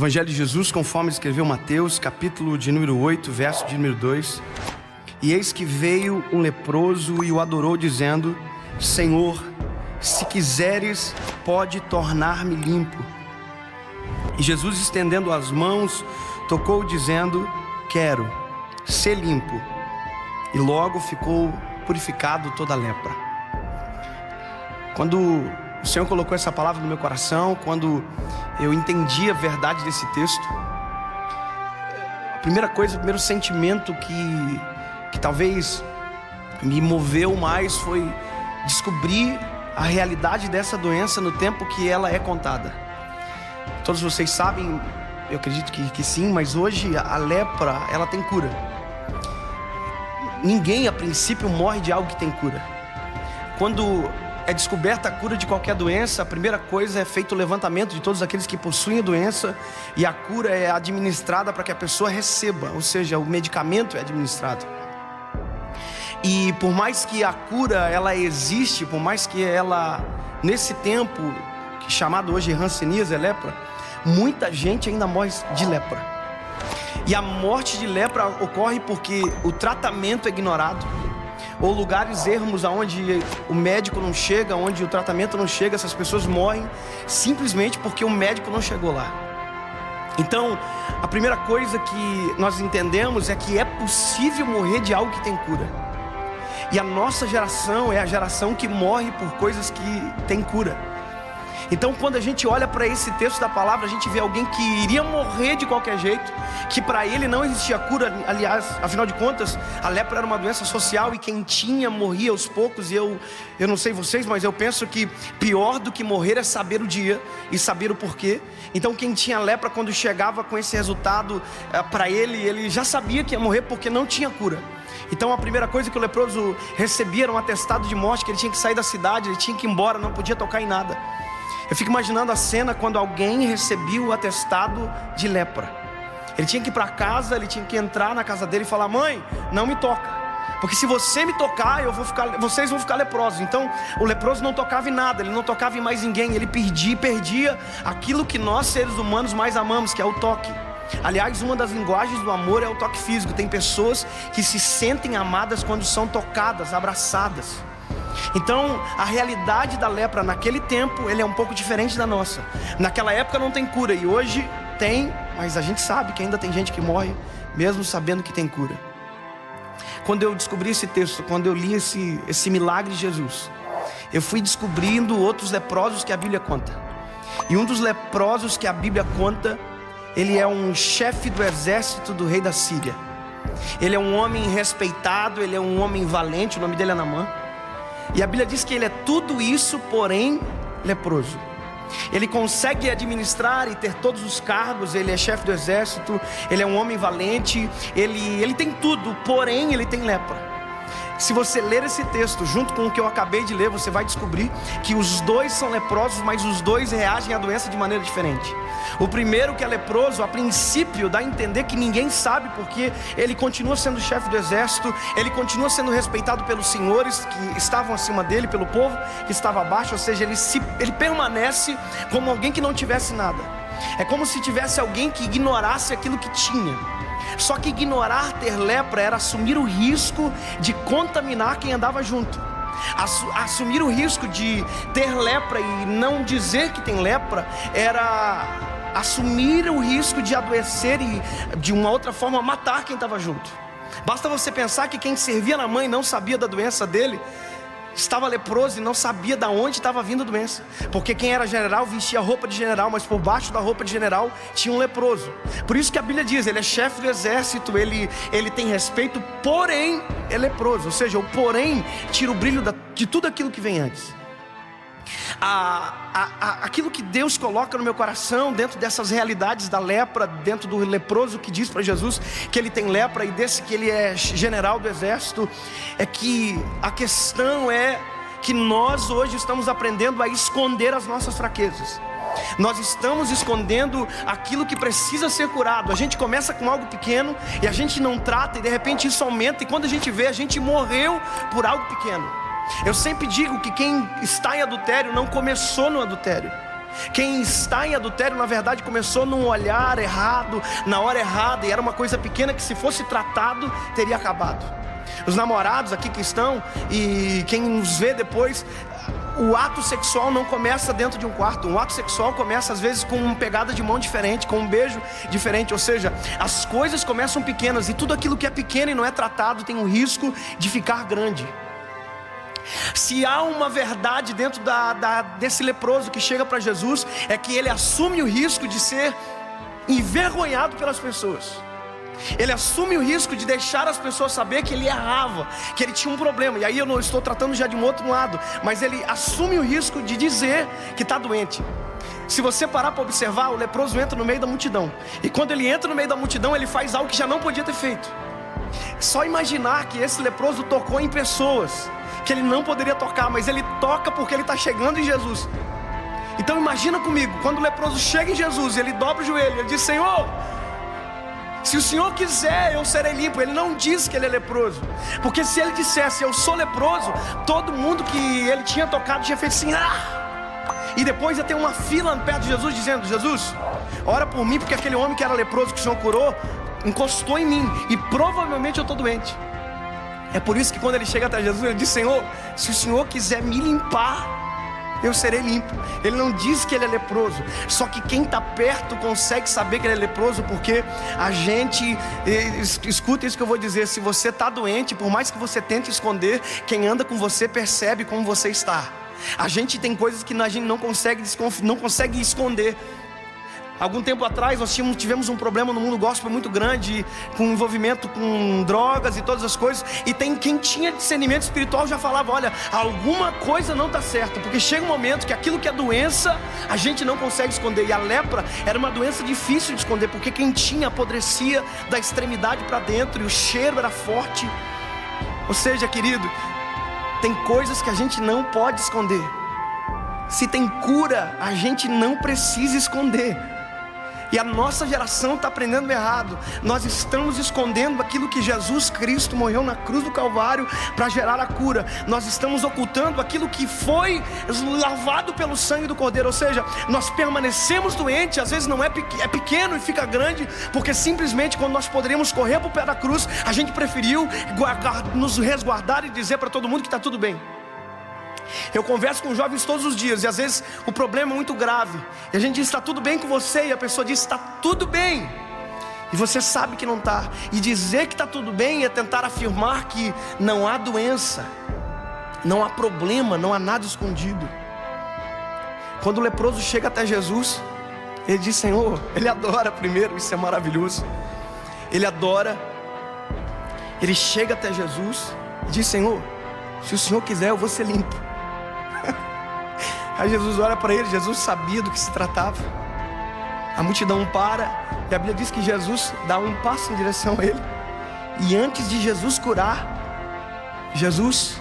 Evangelho de Jesus, conforme escreveu Mateus, capítulo de número 8, verso de número 2. E eis que veio um leproso e o adorou, dizendo: Senhor, se quiseres, pode tornar-me limpo. E Jesus, estendendo as mãos, tocou, dizendo: Quero, ser limpo. E logo ficou purificado toda a lepra. Quando o Senhor colocou essa palavra no meu coração, quando eu entendi a verdade desse texto, a primeira coisa, o primeiro sentimento que talvez me moveu mais foi descobrir a realidade dessa doença no tempo que ela é contada. Todos vocês sabem, eu acredito que sim, mas hoje a lepra, ela tem cura. Ninguém a princípio morre de algo que tem cura. Quando é descoberta a cura de qualquer doença, a primeira coisa é feito o levantamento de todos aqueles que possuem a doença, e a cura é administrada para que a pessoa receba, ou seja, o medicamento é administrado. E por mais que a cura ela existe, por mais que ela, nesse tempo chamado hoje hanseníase, lepra, muita gente ainda morre de lepra. E a morte de lepra ocorre porque o tratamento é ignorado, ou lugares ermos onde o médico não chega, onde o tratamento não chega. Essas pessoas morrem simplesmente porque o médico não chegou lá. Então, a primeira coisa que nós entendemos é que é possível morrer de algo que tem cura. E a nossa geração é a geração que morre por coisas que tem cura. Então, quando a gente olha para esse texto da palavra, a gente vê alguém que iria morrer de qualquer jeito, que para ele não existia cura. Aliás, afinal de contas, a lepra era uma doença social e quem tinha morria aos poucos. E eu não sei vocês, mas eu penso que pior do que morrer é saber o dia e saber o porquê. Então, quem tinha lepra, quando chegava com esse resultado para ele já sabia que ia morrer porque não tinha cura. Então a primeira coisa que o leproso recebia era um atestado de morte, que ele tinha que sair da cidade, ele tinha que ir embora, não podia tocar em nada. Eu fico imaginando a cena quando alguém recebia o atestado de lepra. Ele tinha que ir para casa, ele tinha que entrar na casa dele e falar: mãe, não me toca, porque se você me tocar, vocês vão ficar leprosos. Então o leproso não tocava em nada, ele não tocava em mais ninguém, ele perdia aquilo que nós seres humanos mais amamos, que é o toque. Aliás, uma das linguagens do amor é o toque físico. Tem pessoas que se sentem amadas quando são tocadas, abraçadas. Então, a realidade da lepra naquele tempo, ele é um pouco diferente da nossa. Naquela época não tem cura, e hoje tem, mas a gente sabe que ainda tem gente que morre, mesmo sabendo que tem cura. Quando eu descobri esse texto, quando eu li esse milagre de Jesus, eu fui descobrindo outros leprosos que a Bíblia conta. E um dos leprosos que a Bíblia conta, ele é um chefe do exército do rei da Síria. Ele é um homem respeitado, ele é um homem valente, o nome dele é Naamã. E a Bíblia diz que ele é tudo isso, porém leproso. Ele consegue administrar e ter todos os cargos, ele é chefe do exército, ele é um homem valente, ele tem tudo, porém ele tem lepra. Se você ler esse texto junto com o que eu acabei de ler, você vai descobrir que os dois são leprosos, mas os dois reagem à doença de maneira diferente. O primeiro, que é leproso, a princípio dá a entender que ninguém sabe, porque ele continua sendo chefe do exército, ele continua sendo respeitado pelos senhores que estavam acima dele, pelo povo que estava abaixo, ou seja, ele permanece como alguém que não tivesse nada. É como se tivesse alguém que ignorasse aquilo que tinha. Só que ignorar ter lepra era assumir o risco de contaminar quem andava junto. Assumir o risco de ter lepra e não dizer que tem lepra era assumir o risco de adoecer e de uma outra forma matar quem estava junto. Basta você pensar que quem servia na mãe não sabia da doença dele, estava leproso e não sabia de onde estava vindo a doença, porque quem era general vestia roupa de general, mas por baixo da roupa de general tinha um leproso. Por isso que a Bíblia diz, ele é chefe do exército, ele tem respeito, porém é leproso. Ou seja, o porém tira o brilho de tudo aquilo que vem antes. Aquilo que Deus coloca no meu coração dentro dessas realidades da lepra, dentro do leproso que diz para Jesus que ele tem lepra, e desse que ele é general do exército, é que a questão é que nós hoje estamos aprendendo a esconder as nossas fraquezas. Nós estamos escondendo aquilo que precisa ser curado. A gente começa com algo pequeno e a gente não trata, e de repente isso aumenta, e quando a gente vê, a gente morreu por algo pequeno. Eu sempre digo que quem está em adultério não começou no adultério. Quem está em adultério, na verdade, começou num olhar errado, na hora errada, e era uma coisa pequena que, se fosse tratado, teria acabado. Os namorados aqui que estão, e quem nos vê depois, o ato sexual não começa dentro de um quarto. O ato sexual começa às vezes com uma pegada de mão diferente, com um beijo diferente. Ou seja, as coisas começam pequenas, e tudo aquilo que é pequeno e não é tratado tem o risco de ficar grande. Se há uma verdade dentro desse leproso que chega para Jesus, é que ele assume o risco de ser envergonhado pelas pessoas. Ele assume o risco de deixar as pessoas saber que ele errava, que ele tinha um problema. E aí eu não estou tratando já de um outro lado, mas ele assume o risco de dizer que está doente. Se você parar para observar, o leproso entra no meio da multidão, e quando ele entra no meio da multidão, ele faz algo que já não podia ter feito. Só imaginar que esse leproso tocou em pessoas que ele não poderia tocar, mas ele toca porque ele está chegando em Jesus. Então imagina comigo, quando o leproso chega em Jesus, ele dobra o joelho, ele diz: Senhor, se o Senhor quiser, eu serei limpo. Ele não diz que ele é leproso, porque se ele dissesse eu sou leproso, todo mundo que ele tinha tocado tinha feito assim, e depois ia ter uma fila perto de Jesus dizendo: Jesus, ora por mim, porque aquele homem que era leproso, que o Senhor curou, encostou em mim, e provavelmente eu estou doente. É por isso que quando ele chega até Jesus, ele diz: Senhor, se o Senhor quiser me limpar, eu serei limpo. Ele não diz que ele é leproso. Só que quem está perto consegue saber que ele é leproso, porque a gente, escuta isso que eu vou dizer, se você está doente, por mais que você tente esconder, quem anda com você percebe como você está. A gente tem coisas que a gente não consegue esconder. Algum tempo atrás nós tivemos um problema no mundo gospel muito grande, com envolvimento com drogas e todas as coisas. E tem quem tinha discernimento espiritual já falava: olha, alguma coisa não está certa, porque chega um momento que aquilo que é doença a gente não consegue esconder. E a lepra era uma doença difícil de esconder, porque quem tinha apodrecia da extremidade para dentro, e o cheiro era forte. Ou seja, querido, tem coisas que a gente não pode esconder. Se tem cura, a gente não precisa esconder. E a nossa geração está aprendendo errado. Nós estamos escondendo aquilo que Jesus Cristo morreu na cruz do Calvário para gerar a cura. Nós estamos ocultando aquilo que foi lavado pelo sangue do Cordeiro. Ou seja, nós permanecemos doentes. Às vezes não é pequeno e fica grande, porque simplesmente quando nós poderíamos correr para o pé da cruz, a gente preferiu nos resguardar e dizer para todo mundo que está tudo bem. Eu converso com jovens todos os dias, e às vezes o problema é muito grave, e a gente diz: está tudo bem com você? E a pessoa diz: está tudo bem, e você sabe que não está. E dizer que está tudo bem é tentar afirmar que não há doença, não há problema, não há nada escondido. Quando o leproso chega até Jesus, ele diz: Senhor, ele adora primeiro, isso é maravilhoso. Ele adora, ele chega até Jesus e diz: Senhor, se o Senhor quiser, eu vou ser limpo. Aí Jesus olha para ele. Jesus sabia do que se tratava. A multidão para, e a Bíblia diz que Jesus dá um passo em direção a ele. E antes de Jesus curar, Jesus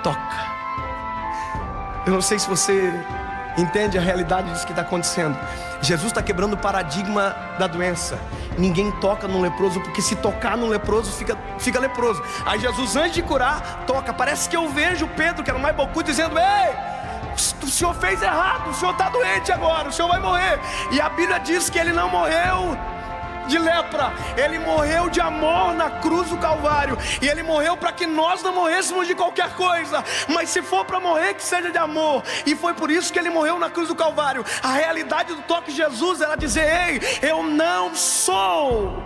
toca. Eu não sei se você entende a realidade disso que está acontecendo. Jesus está quebrando o paradigma da doença. Ninguém toca no leproso, porque se tocar no leproso fica leproso. Aí Jesus, antes de curar, toca. Parece que eu vejo Pedro, que era o mais bocudo, dizendo: ei, o senhor fez errado, o senhor está doente agora, o senhor vai morrer. E a Bíblia diz que ele não morreu de lepra, ele morreu de amor na cruz do Calvário. E ele morreu para que nós não morrêssemos de qualquer coisa, mas se for para morrer, que seja de amor. E foi por isso que ele morreu na cruz do Calvário. A realidade do toque de Jesus era dizer: ei, eu não sou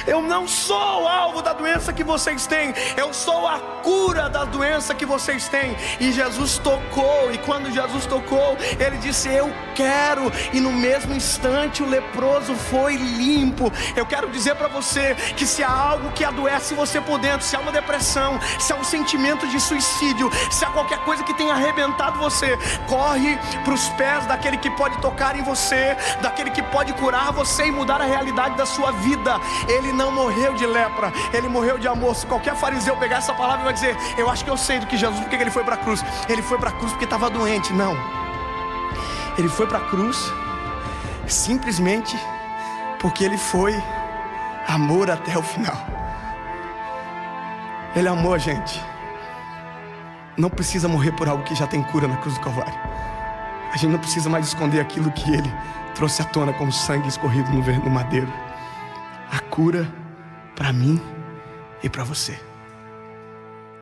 eu não sou o alvo da doença que vocês têm, eu sou a cura da doença que vocês têm. E Jesus tocou, e quando Jesus tocou, ele disse: eu quero. E no mesmo instante o leproso foi limpo. Eu quero dizer para você que se há algo que adoece você por dentro, se há uma depressão, se há um sentimento de suicídio, se há qualquer coisa que tenha arrebentado você, corre para os pés daquele que pode tocar em você, daquele que pode curar você e mudar a realidade da sua vida. Ele não morreu de lepra, ele morreu de amor. Se qualquer fariseu pegar essa palavra e vai dizer: eu acho que eu sei do que Jesus, porque ele foi para a cruz. Ele foi para a cruz porque estava doente. Não, ele foi para a cruz simplesmente porque ele foi amor até o final. Ele amou a gente. não precisa morrer por algo que já tem cura na cruz do Calvário. A gente não precisa mais esconder aquilo que Ele trouxe à tona como sangue escorrido no madeiro. A cura para mim e para você.